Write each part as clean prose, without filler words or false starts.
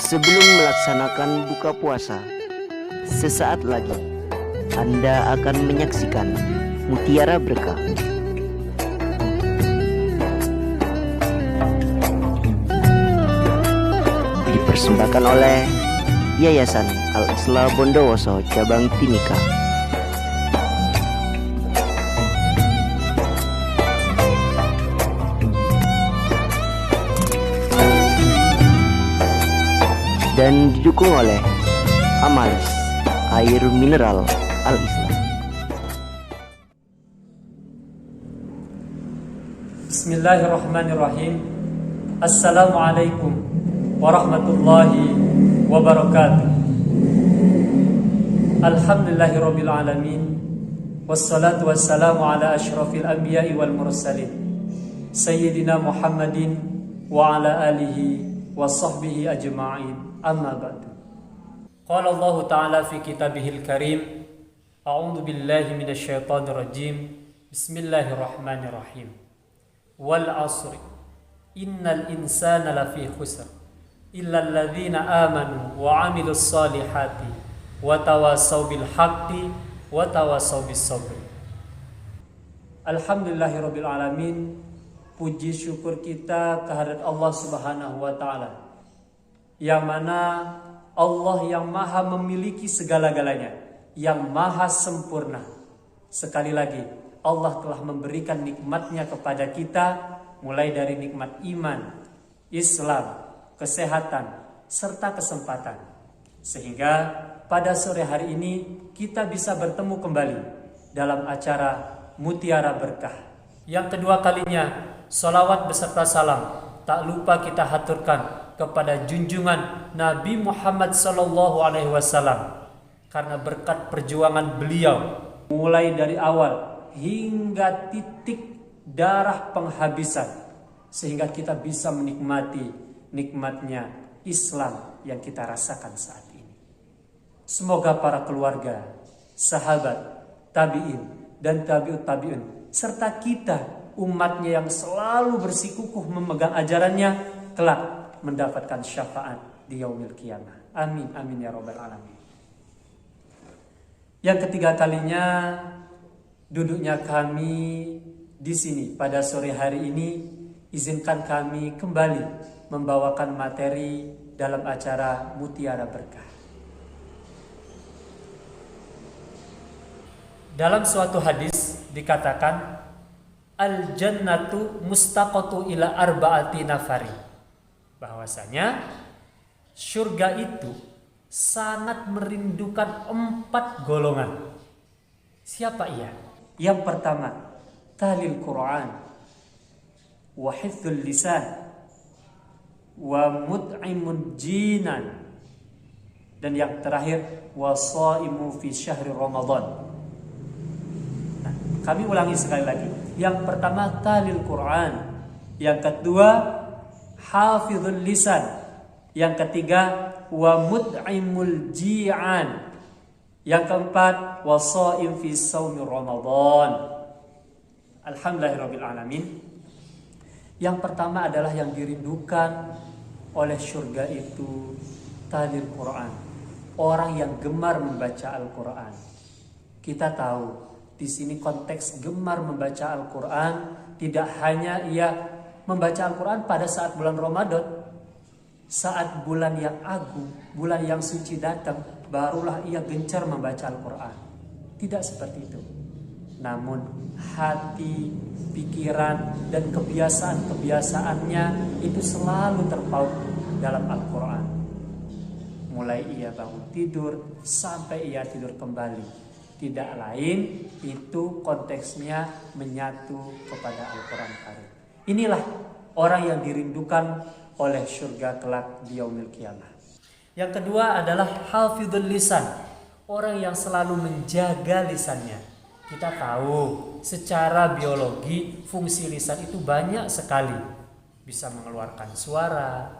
Sebelum melaksanakan buka puasa, sesaat lagi Anda akan menyaksikan Mutiara Berkah. Dipersembahkan oleh Yayasan Al-Islah Bondowoso Cabang Timika. Dan didukung oleh Amalis, air mineral Al-Islah. Bismillahirrahmanirrahim. Assalamualaikum warahmatullahi wabarakatuh. Alhamdulillahirabbil alamin. Wassalatu wassalamu ala asyrafil anbiya'i wal mursalin Sayyidina Muhammadin wa ala alihi wa sahbihi ajma'in. Amma ba'du. Qala Allah Ta'ala fi kitabihil karim, a'udzu billahi minasy syaithanir rajim. Bismillahirrahmanirrahim. Wal 'asri innal insana lafi khusr illa alladzina amanu wa 'amilus solihati wa tawassaw bil haqqi wa tawassaw bis sabr. Alhamdulillahirabbil alamin. Puji syukur kita kehadirat Allah Subhanahu wa taala, yang mana Allah yang maha memiliki segala-galanya, yang maha sempurna. Sekali lagi, Allah telah memberikan nikmatnya kepada kita, mulai dari nikmat iman, Islam, kesehatan, serta kesempatan. Sehingga pada sore hari ini kita bisa bertemu kembali dalam acara Mutiara Berkah. Yang kedua kalinya, sholawat beserta salam tak lupa kita haturkan kepada junjungan Nabi Muhammad SAW, karena berkat perjuangan beliau mulai dari awal hingga titik darah penghabisan, sehingga kita bisa menikmati nikmatnya Islam yang kita rasakan saat ini. Semoga para keluarga, sahabat, tabi'in dan tabi'ut tabi'in, serta kita umatnya yang selalu bersikukuh memegang ajarannya, kelak mendapatkan syafaat di yaumil qiyamah. Amin amin ya rabbal alamin. Yang ketiga kalinya duduknya kami di sini pada sore hari ini, izinkan kami kembali membawakan materi dalam acara Mutiara Berkah. Dalam suatu hadis dikatakan, al-jannatu mustaqatu ila arba'ati nafari, bahwasanya surga itu sangat merindukan 4 golongan. Siapa ia? Yang pertama, tahlil Quran wa hifdzul lisan wa mut'imun jinan, dan yang terakhir wasaimu fi syahri Ramadan. Nah, kami ulangi sekali lagi. Yang pertama tahlil Quran, yang kedua hafizul lisan, yang ketiga wa mut'imul ji'an, yang keempat wasaim fi shaumi Ramadan. Alhamdulillahirabbil alamin. Yang pertama adalah yang dirindukan oleh surga itu tahlil Quran, orang yang gemar membaca Al-Quran. Kita tahu di sini konteks gemar membaca Al-Quran tidak hanya ia membaca Al-Quran pada saat bulan Ramadan, saat bulan yang agung, bulan yang suci datang, barulah ia gencar membaca Al-Quran. Tidak seperti itu. Namun hati, pikiran, dan kebiasaan-kebiasaannya itu selalu terpaut dalam Al-Quran. Mulai ia bangun tidur sampai ia tidur kembali, tidak lain itu konteksnya menyatu kepada Al-Quran Karim. Inilah orang yang dirindukan oleh surga kelak di yaumil qiyamah. Yang kedua adalah hafizul lisan, orang yang selalu menjaga lisannya. Kita tahu secara biologi fungsi lisan itu banyak sekali. Bisa mengeluarkan suara,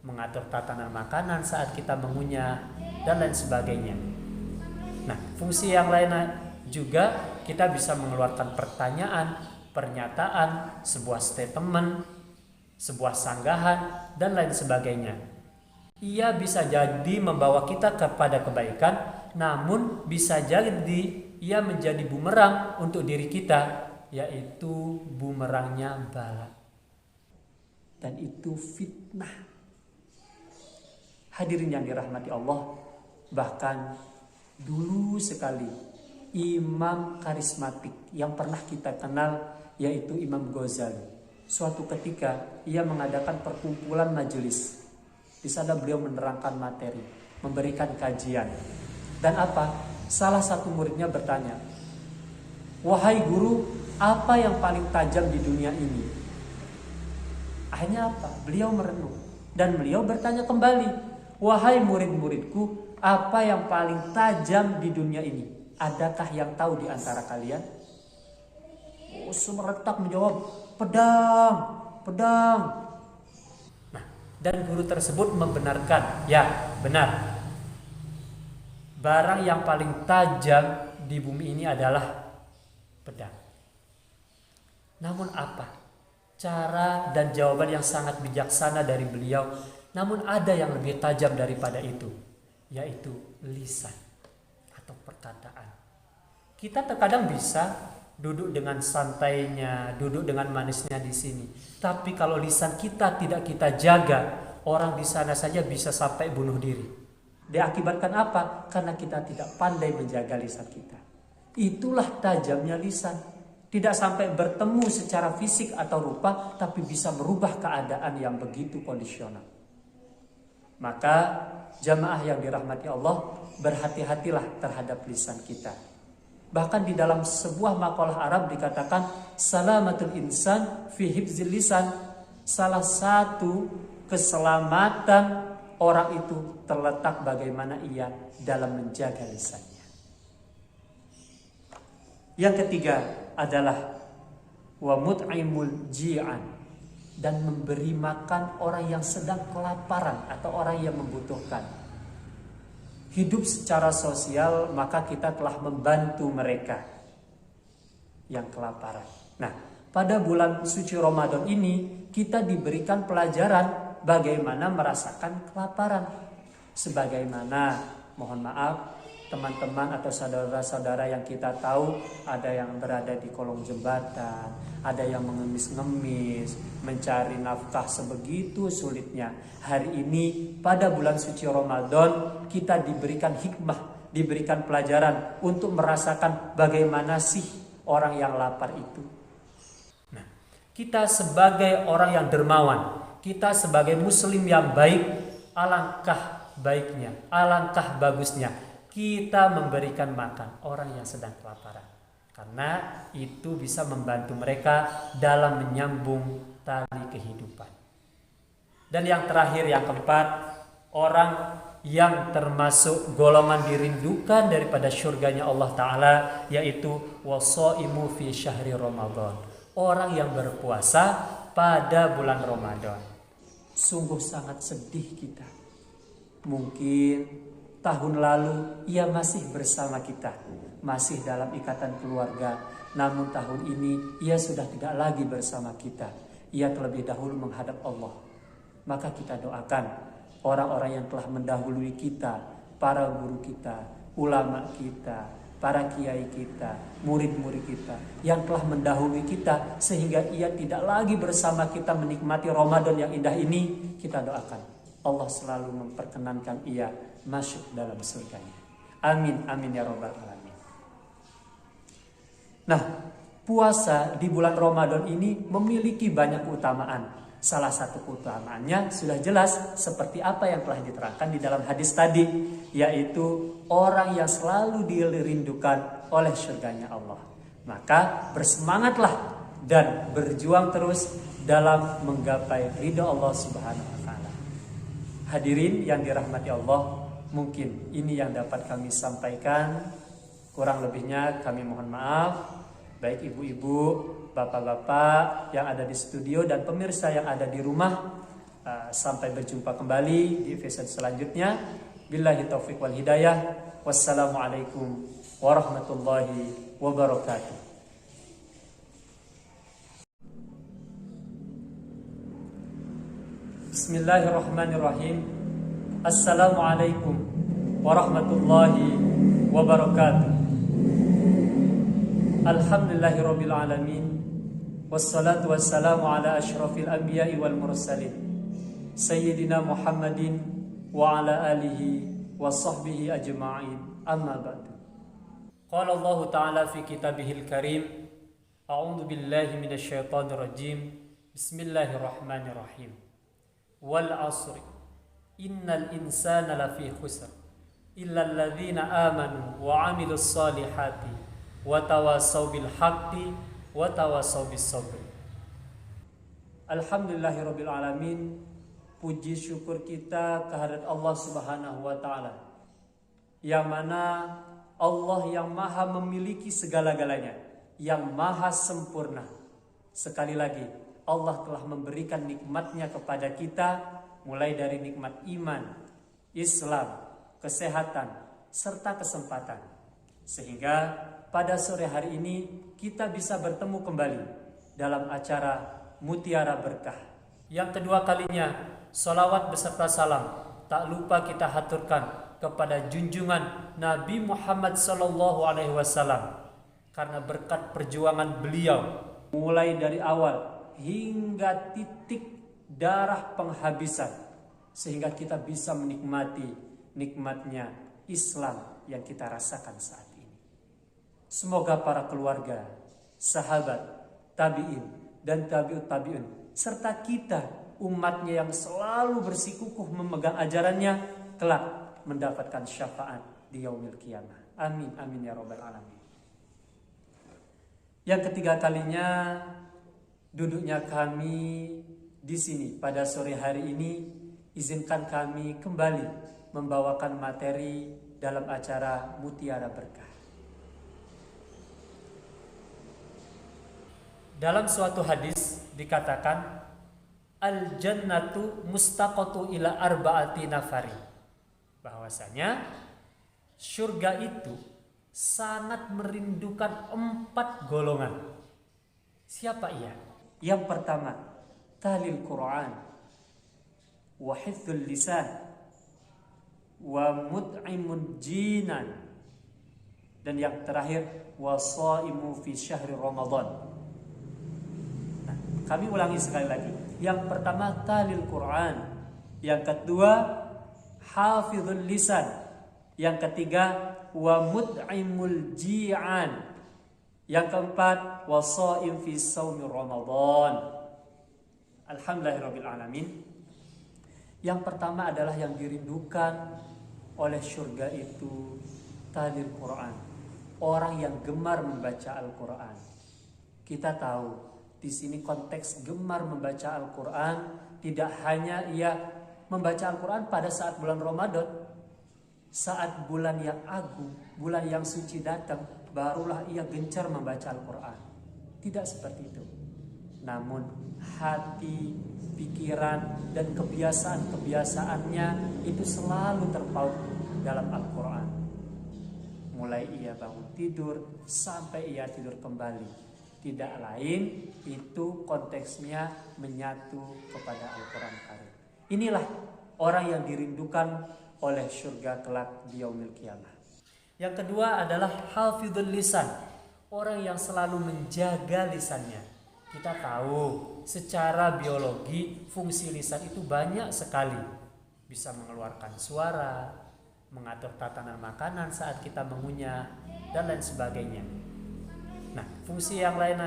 mengatur tatanan makanan saat kita mengunyah, dan lain sebagainya. Nah, fungsi yang lainnya juga kita bisa mengeluarkan pertanyaan, pernyataan, sebuah statement, sebuah sanggahan, dan lain sebagainya. ia bisa jadi membawa kita kepada kebaikan, namun bisa jadi ia menjadi bumerang untuk diri kita, yaitu bumerangnya bala. Dan itu fitnah. Hadirin yang dirahmati Allah, bahkan dulu sekali imam karismatik yang pernah kita kenal yaitu Imam Ghazali. Suatu ketika ia mengadakan perkumpulan majelis. Di sana beliau menerangkan materi, memberikan kajian. Dan apa? Salah satu muridnya bertanya, "Wahai guru, apa yang paling tajam di dunia ini?" Akhirnya apa? Beliau merenung dan beliau bertanya kembali, "Wahai murid-muridku, apa yang paling tajam di dunia ini? Adakah yang tahu di antara kalian?" Oh, semeretak menjawab, "Pedang, pedang." Nah, dan guru tersebut membenarkan, ya benar. Barang yang paling tajam di bumi ini adalah pedang. Namun apa? Cara dan jawaban yang sangat bijaksana dari beliau. Namun ada yang lebih tajam daripada itu, yaitu lisan atau perkataan. Kita terkadang bisa duduk dengan santainya, duduk dengan manisnya di sini. Tapi kalau lisan kita tidak kita jaga, orang di sana saja bisa sampai bunuh diri. Diakibatkan apa? Karena kita tidak pandai menjaga lisan kita. Itulah tajamnya lisan. Tidak sampai bertemu secara fisik atau rupa, tapi bisa merubah keadaan yang begitu kondisional. Maka jamaah yang dirahmati Allah, berhati-hatilah terhadap lisan kita. Bahkan di dalam sebuah makalah Arab dikatakan, salamatul insan fi hifzil lisan. Salah satu keselamatan orang itu terletak bagaimana ia dalam menjaga lisannya. Yang ketiga adalah wa mut'imul ji'an, dan memberi makan orang yang sedang kelaparan atau orang yang membutuhkan. Hidup secara sosial, maka kita telah membantu mereka yang kelaparan. Nah, pada bulan suci Ramadan ini kita diberikan pelajaran bagaimana merasakan kelaparan. Sebagaimana, mohon maaf, teman-teman atau saudara-saudara yang kita tahu ada yang berada di kolong jembatan, ada yang mengemis-ngemis, mencari nafkah sebegitu sulitnya. Hari ini pada bulan suci Ramadan kita diberikan hikmah, diberikan pelajaran untuk merasakan bagaimana sih orang yang lapar itu. Nah, kita sebagai orang yang dermawan, kita sebagai muslim yang baik, alangkah baiknya, alangkah bagusnya kita memberikan makan orang yang sedang kelaparan, karena itu bisa membantu mereka dalam menyambung tali kehidupan. Dan yang terakhir, yang keempat, orang yang termasuk golongan dirindukan daripada surganya Allah Ta'ala, yaitu wasaimu fi syahri Ramadan, orang yang berpuasa pada bulan Ramadan. Sungguh sangat sedih kita. Mungkin tahun lalu ia masih bersama kita, masih dalam ikatan keluarga. Namun tahun ini ia sudah tidak lagi bersama kita. Ia terlebih dahulu menghadap Allah. Maka kita doakan orang-orang yang telah mendahului kita, para guru kita, ulama kita, para kiai kita, murid-murid kita yang telah mendahului kita sehingga ia tidak lagi bersama kita menikmati Ramadan yang indah ini. Kita doakan Allah selalu memperkenankan ia masuk dalam surganya. Amin, amin ya rabbal alamin. Nah, puasa di bulan Ramadan ini memiliki banyak keutamaan. Salah satu keutamaannya sudah jelas seperti apa yang telah diterangkan di dalam hadis tadi, yaitu orang yang selalu dirindukan oleh surganya Allah. Maka bersemangatlah dan berjuang terus dalam menggapai ridha Allah Subhanahu wa taala. Hadirin yang dirahmati Allah, mungkin ini yang dapat kami sampaikan. Kurang lebihnya kami mohon maaf. Baik ibu-ibu, bapak-bapak yang ada di studio dan pemirsa yang ada di rumah. Sampai berjumpa kembali di episode selanjutnya. Billahi taufiq wal hidayah. Wassalamualaikum warahmatullahi wabarakatuh. Bismillahirrahmanirrahim. Assalamualaikum warahmatullahi wabarakatuh. Alhamdulillahirabbil alamin. Wassalatu wassalamu ala asyrafil anbiya'i wal mursalin Sayyidina Muhammadin wa ala alihi wa sahbihi ajma'in. Amma ba'du. Qala Allah Ta'ala fi kitabihil karim. A'udzu billahi minasy syaithanir rajim. Bismillahirrahmanirrahim. Wal 'asri innal insana lafi khusr illa alladzina amanu wa 'amilus solihati wa tawasaw bil haqqi wa tawasaw bis sabr. Alhamdulillahirabbil alamin. Puji syukur kita kehadirat Allah Subhanahu wa taala, yang mana Allah yang maha memiliki segala-galanya, yang maha sempurna. Sekali lagi, Allah telah memberikan nikmatnya kepada kita, mulai dari nikmat iman, Islam, kesehatan, serta kesempatan. Sehingga pada sore hari ini kita bisa bertemu kembali dalam acara Mutiara Berkah. Yang kedua kalinya, salawat beserta salam tak lupa kita haturkan kepada junjungan Nabi Muhammad SAW, karena berkat perjuangan beliau mulai dari awal hingga titik darah penghabisan, sehingga kita bisa menikmati nikmatnya Islam yang kita rasakan saat ini. Semoga para keluarga, sahabat, tabi'in dan tabi'ut tabi'in, serta kita umatnya yang selalu bersikukuh memegang ajarannya, kelak mendapatkan syafaat di yaumil qiyamah. Amin amin ya rabbal alamin. Yang ketiga kalinya duduknya kami di sini pada sore hari ini, izinkan kami kembali membawakan materi dalam acara Mutiara Berkah. Dalam suatu hadis dikatakan, al-jannatu mustaqatu ila arba'ati nafari, bahwasanya surga itu sangat merindukan 4 golongan. Siapa ia? Yang pertama, tahlil Quran wa hifdzul lisan wa mut'imud jinan, dan yang terakhir wasaimu fi syahri Ramadan. Nah, kami ulangi sekali lagi. Yang pertama tahlil Quran, yang kedua hafizul lisan, yang ketiga wa mut'imul ji'an, yang keempat wasaim fi shaumi Ramadan. Alhamdulillahirabbil alamin. Yang pertama adalah yang dirindukan oleh surga itu tahlil Quran, orang yang gemar membaca Al-Quran. Kita tahu di sini konteks gemar membaca Al-Quran tidak hanya ia membaca Al-Quran pada saat bulan Ramadan, saat bulan yang agung, bulan yang suci datang, barulah ia gencar membaca Al-Quran. Tidak seperti itu. Namun hati, pikiran, dan kebiasaan-kebiasaannya itu selalu terpaut dalam Al-Quran. Mulai ia bangun tidur sampai ia tidur kembali, tidak lain itu konteksnya menyatu kepada Al-Quran Karim. Inilah orang yang dirindukan oleh surga kelak di yaumil qiyamah. Yang kedua adalah hafizul lisan, orang yang selalu menjaga lisannya. Kita tahu secara biologi fungsi lisan itu banyak sekali. Bisa mengeluarkan suara, mengatur tatanan makanan saat kita mengunyah, dan lain sebagainya. Nah, fungsi yang lain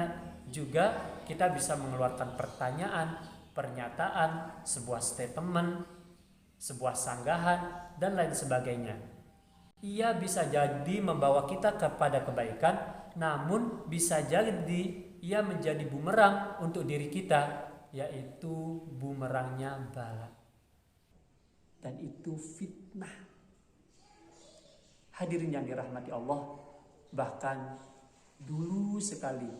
juga kita bisa mengeluarkan pertanyaan, pernyataan, sebuah statement, sebuah sanggahan, dan lain sebagainya. Ia bisa jadi membawa kita kepada kebaikan, namun bisa jadi ia menjadi bumerang untuk diri kita, yaitu bumerangnya bala. Dan itu fitnah. Hadirin yang dirahmati Allah, bahkan dulu sekali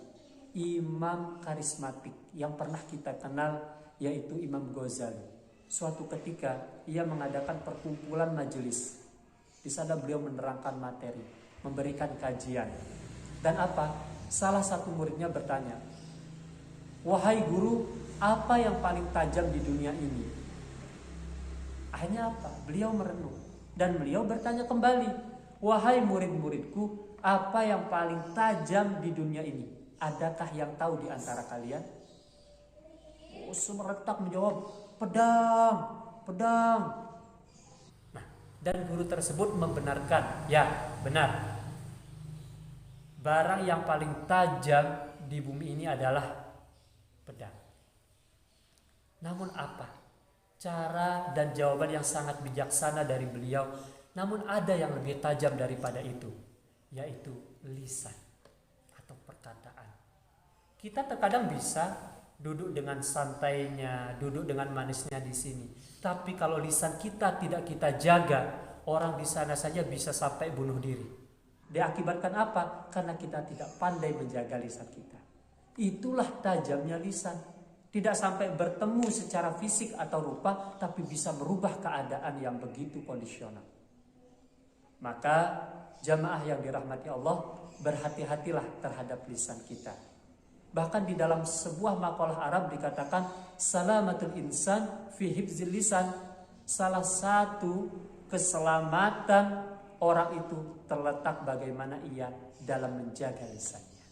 imam karismatik yang pernah kita kenal, yaitu Imam Ghazali. Suatu ketika ia mengadakan perkumpulan majelis. Di sana beliau menerangkan materi, memberikan kajian. Dan apa? Salah satu muridnya bertanya, "Wahai guru, apa yang paling tajam di dunia ini?" Akhirnya apa? Beliau merenung dan beliau bertanya kembali, wahai murid-muridku, apa yang paling tajam di dunia ini? Adakah yang tahu di antara kalian? Oh, semeretak menjawab, pedang, pedang. Nah, dan guru tersebut membenarkan, ya benar. Barang yang paling tajam di bumi ini adalah pedang. Namun apa? Cara dan jawaban yang sangat bijaksana dari beliau. Namun ada yang lebih tajam daripada itu, yaitu lisan atau perkataan. Kita terkadang bisa duduk dengan santainya, duduk dengan manisnya di sini. Tapi kalau lisan kita tidak kita jaga, orang di sana saja bisa sampai bunuh diri. Diakibatkan apa? Karena kita tidak pandai menjaga lisan kita. Itulah tajamnya lisan. Tidak sampai bertemu secara fisik atau rupa, tapi bisa merubah keadaan yang begitu kondisional. Maka jamaah yang dirahmati Allah, berhati-hatilah terhadap lisan kita. Bahkan di dalam sebuah makalah Arab dikatakan salamatul insan fi hifzil lisan. Salah satu keselamatan orang itu terletak bagaimana ia dalam menjaga lisannya.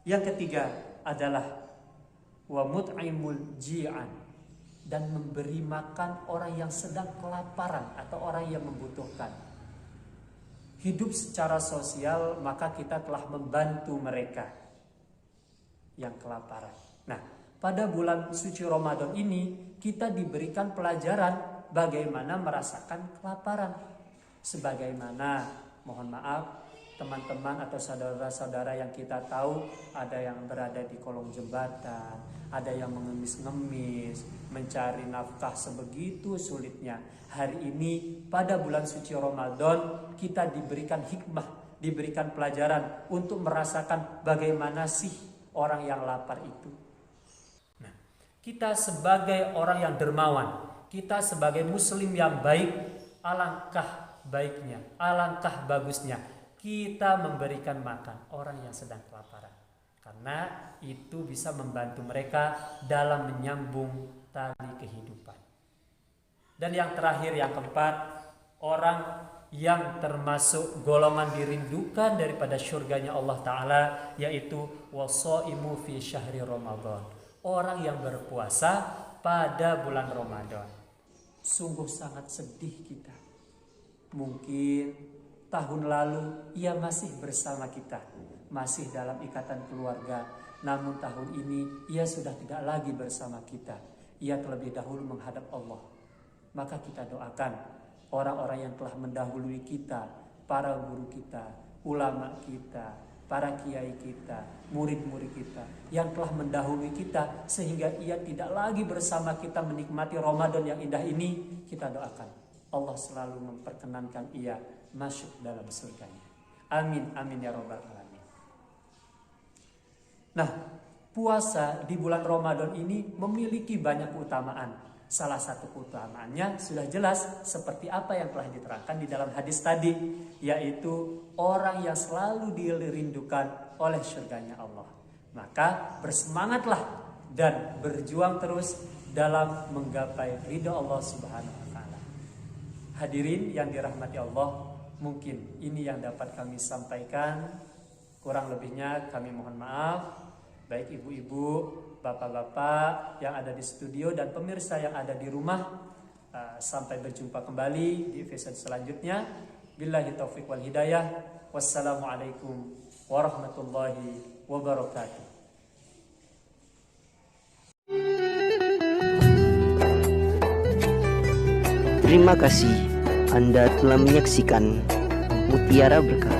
Yang ketiga adalah wa mut'imul ji'an, dan memberi makan orang yang sedang kelaparan atau orang yang membutuhkan. Hidup secara sosial, maka kita telah membantu mereka yang kelaparan. Nah, pada bulan suci Ramadan ini kita diberikan pelajaran bagaimana merasakan kelaparan. Sebagaimana, mohon maaf, teman-teman atau saudara-saudara yang kita tahu ada yang berada di kolong jembatan, ada yang mengemis-ngemis, mencari nafkah sebegitu sulitnya. Hari ini pada bulan suci Ramadan kita diberikan hikmah, diberikan pelajaran untuk merasakan bagaimana sih orang yang lapar itu. Nah, kita sebagai orang yang dermawan, kita sebagai muslim yang baik, alangkah baiknya, alangkah bagusnya kita memberikan makan orang yang sedang kelaparan. Karena itu bisa membantu mereka dalam menyambung tali kehidupan. Dan yang terakhir, yang keempat, orang yang termasuk golongan dirindukan daripada syurganya Allah Ta'ala, yaitu wasaimu fi syahri Ramadan. Orang yang berpuasa pada bulan Ramadan. Sungguh sangat sedih kita. Mungkin tahun lalu ia masih bersama kita, masih dalam ikatan keluarga. Namun tahun ini ia sudah tidak lagi bersama kita. Ia terlebih dahulu menghadap Allah. Maka kita doakan orang-orang yang telah mendahului kita, para guru kita, ulama kita, para kiai kita, murid-murid kita yang telah mendahului kita sehingga ia tidak lagi bersama kita menikmati Ramadan yang indah ini. Kita doakan Allah selalu memperkenankan ia masuk dalam surganya. Amin, amin ya rabbal alamin. Nah, puasa di bulan Ramadan ini memiliki banyak keutamaan. Salah satu keutamaannya sudah jelas seperti apa yang telah diterangkan di dalam hadis tadi, yaitu orang yang selalu dirindukan oleh surganya Allah. Maka bersemangatlah dan berjuang terus dalam menggapai ridha Allah Subhanahu wa taala. Hadirin yang dirahmati Allah, mungkin ini yang dapat kami sampaikan. Kurang lebihnya kami mohon maaf. Baik ibu-ibu, bapak-bapak yang ada di studio dan pemirsa yang ada di rumah. Sampai berjumpa kembali di episode selanjutnya. Billahi taufiq wal hidayah. Wassalamualaikum warahmatullahi wabarakatuh. Terima kasih Anda telah menyaksikan Mutiara Berkah.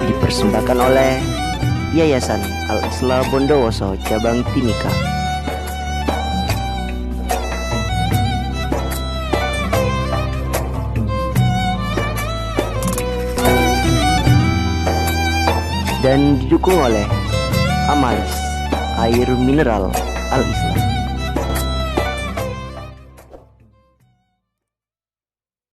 Dipersembahkan oleh Yayasan Al-Islah Bondowoso Cabang Timika. Dan didukung oleh Amalis, air mineral Al-Islah.